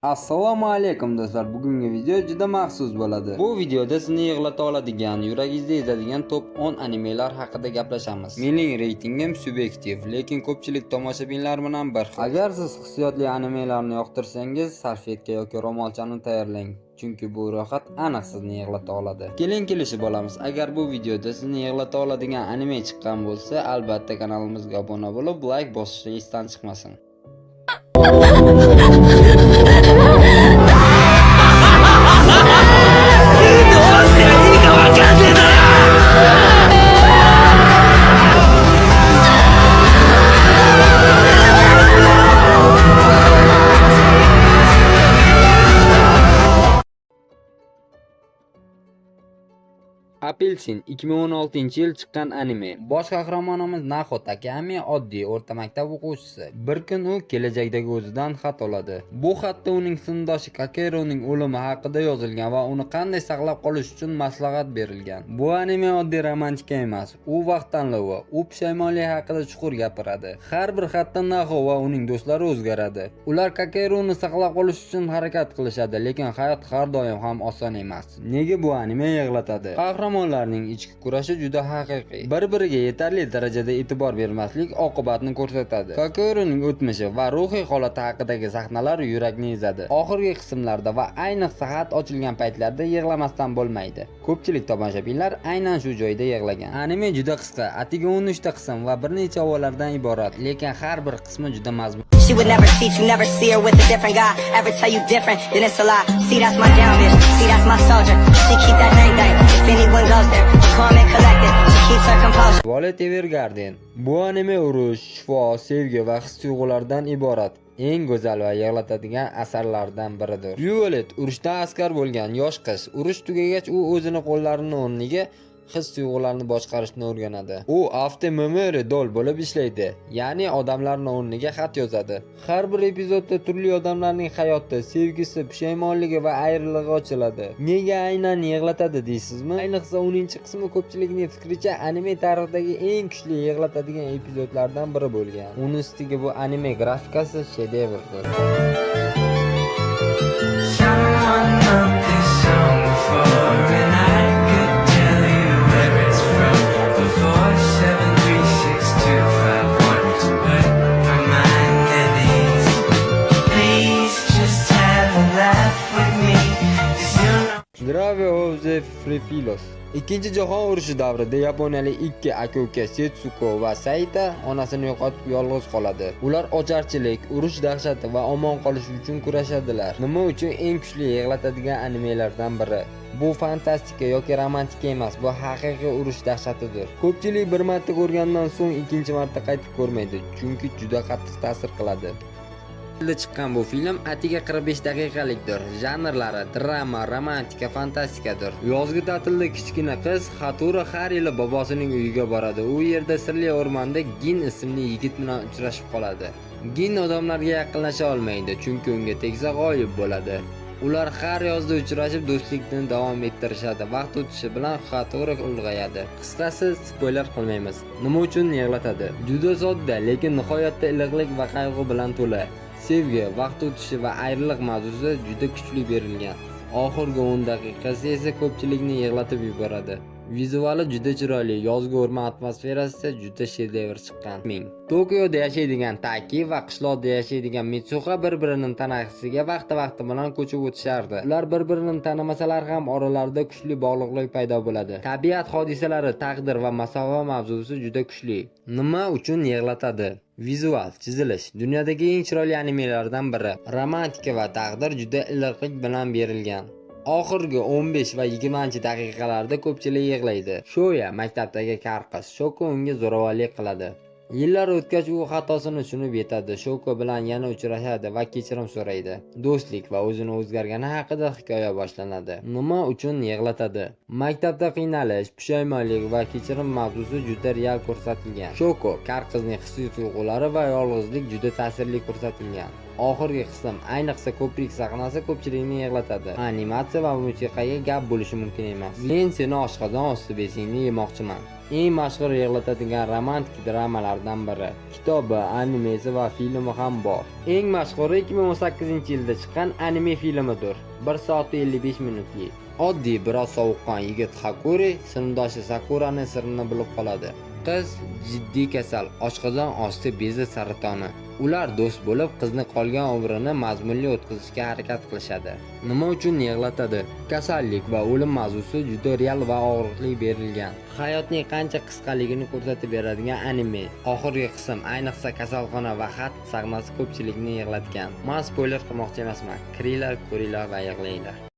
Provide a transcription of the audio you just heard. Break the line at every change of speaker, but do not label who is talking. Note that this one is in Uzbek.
Assalomu alaykum do'stlar. Bugungi video juda maxsus bo'ladi. Bu videoda sizni yig'lata oladigan, yuragingizda ezadigan top 10 animelar haqida gaplashamiz. Mening reytingim subyektiv, lekin ko'pchilik tomoshabinlar bilan bir xil. Agar siz hissiyotli animelarni yoqtirsangiz, salfetka yoki ro'molchani tayyorlang. Chunki bu ro'yxat aniq sizni yig'lata oladi. Keling kelishib olamiz. Agar bu videoda sizni yig'lata oladigan anime chiqqan bo'lsa, albatta kanalimizga obuna bo'lib, like bosishni esdan chiqmasin. Apelsin 2016-yil chiqqan anime. Bosh qahramonimiz Naho Takami oddiy o'rta maktab o'quvchisi. Bir kun u kelajakdagi o'zidan xat oladi. Bu xatda uning sinfdoshi Kakeruning o'limi haqida yozilgan va uni qanday saqlab qolish uchun maslahat berilgan. Bu anime oddiy romantika emas, u vaqt tanlovi, u pushaymonlik haqida chuqur gapiradi. Har bir xatda Naho va uning do'stlari o'zgaradi. Ular Kakeruni saqlab qolish uchun harakat qilishadi, lekin hayot har doim ham oson emas. Nega bu anime yig'latadi? Qahramonlarning ichki kurashi juda haqiqiy. Bir-biriga yetarli darajada e'tibor bermaslik oqibatni ko'rsatadi. Kakeruning o'tmishi va ruhiy holati haqidagi sahnalar yurakni ezadi. Oxirgi qismlarda va ayniqsa xat ochilgan paytlarda yig'lamasdan bo'lmaydi. Ko'pchilik tomoshabinlar aynan shu joyda yig'lagan. Anime juda qisqa, atiga 13 ta qism va bir necha ovalardan iborat, lekin har bir qismi juda mazmun.
She would never cheat, you never see her with a different guy. Ever tell you different, then it's a lie. See, that's my down bitch, see, that's my soldier. She keep that thing thing, if anyone goes there, calm and collected. She keeps her composure.
Violet Evergarden. Bu anime urush, shifo, sevgi va his-tuyg'ulardan iborat. Eng go'zal va yig'latadigan asarlardan biridir. Violet urushda askar bo'lgan yosh qiz. Urush tugagach u o'zini qo'llarining o'rniga his-tuyg'ularni boshqarishni o'rganadi. U avtomemory doll bo'lib ishlaydi, ya'ni odamlarning o'rniga xat yozadi. Har bir epizodda turli odamlarning hayoti, sevgisi, pushaymonligi va ayrilig'i ochiladi. Nega aynan yig'latadi deysizmi? Ayniqsa 10-qismi ko'pchilikning fikricha anime tarixidagi eng kuchli yig'latadigan epizodlardan biri bo'lgan. Uning ustiga bu anime grafikasi shedevrdir. Grave of the Freefilos. Ikkinchi jahon urushi davrida yaponiyalik ikki aka-uka Setsuko va Saita onasini yo'qotib yolg'iz qoladi. Ular ocharchilik, urush dahshati va omon qolish uchun kurashadilar. Nima uchun eng kuchli yig'latadigan animelardan biri? Bu fantastika yoki romantika emas, bu haqiqiy urush dahshatidir. Ko'pchilik bir marta ko'rgandan so'ng ikkinchi marta qaytib ko'rmaydi, chunki juda qattiq ta'sir qiladi. Chiqqan bu film atiga 45 daqiqalikdir. Janrlari drama, romantika, fantastikadir. Yozgi ta'tilda kichkina qiz Hatori har yili bobosining uyiga boradi. U yerda sirli o'rmonda Gin ismli yigit bilan uchrashib qoladi. Gin odamlarga yaqinlasha olmaydi, chunki unga tegsa g'oyib bo'ladi. Ular har yozda uchrashib do'stlikni davom ettirishadi. Vaqt o'tishi bilan Hatori ulg'ayadi. Qisqasi, spoiler qilmaymiz. Nima uchun yig'latadi? Juda sodda, lekin nihoyatda iliqlik va qayg'u bilan to'la. Sevgi, vaqt o'tishi va ayriliq mavzusi juda kuchli berilgan. Oxirgi 10 daqiqasi esa ko'pchilikni yig'latib yuboradi. Vizuali juda chiroyli, yozgi o'rmon atmosferasi esa juda shedevr chiqqan. Tokioda yashaydigan Taki va qishloqda yashaydigan Mitsuha bir-birining tanaqqisiga vaqti bilan ko'chib o'tishardi. Ular bir-birini tanimasalar ham oralarida kuchli bog'liqlik paydo bo'ladi. Tabiat hodisalari, taqdir va masofa mavzusi juda kuchli. Nima uchun yig'latadi? Vizual, chizilish dunyodagi eng chiroyli animelardan biri. Romantika va taqdir juda iliqlik bilan berilgan. Oxirgi 15 va 20 daqiqalarda ko'pchilik yig'laydi. Shoya maktabdagi kar qiz, Shoko unga zo'ravonlik qiladi. Yillar o'tgach u xatosini tushunib yetadi. Shoko bilan yana uchrashadi va kechirim so'raydi. Do'stlik va o'zini o'zgargani haqida hikoya boshlanadi. Nima uchun yig'latadi? Maktabda qiynalish, pushaymonlik va kechirim mavzusi juda real ko'rsatilgan. Shoko, kar qizning hissiy tuyg'ulari va yolg'izlik juda ta'sirli ko'rsatilgan. Oxirgi qism, ayniqsa ko'prik sahnasi ko'pchilikni yig'latadi. Animatsiya va musiqaga gap bo'lishi mumkin emas. Men seni oshqozon osti besingni yemoqchiman. eng mashhur yig'latadigan romantik dramalardan biri. Kitobi, animesi va filmi ham bor. Eng mashhuri 2018-yilda chiqqan anime filmidir. 1 soat 55 minutlik. Oddiy, biroz sovuqqon yigit Hakuri sinfdoshi Sakuraning sirini bilib qoladi. Qiz jiddiy kasal, oshqozon osti bezi saratoni. Ular do'st bo'lib, qizni qolgan umrini mazmunli o'tkazishga harakat qilishadi. Nima uchun yig'latadi? Kasallik va o'lim mavzusi juda real va og'riqli berilgan. Hayotning qancha qisqaligini ko'rsatib beradigan anime. Oxirgi qism, ayniqsa kasalxona va xat sahnasi ko'pchilikni yig'latgan. Men spoiler qilmoqchi emasman. Kiringlar, ko'ringlar va yig'langlar.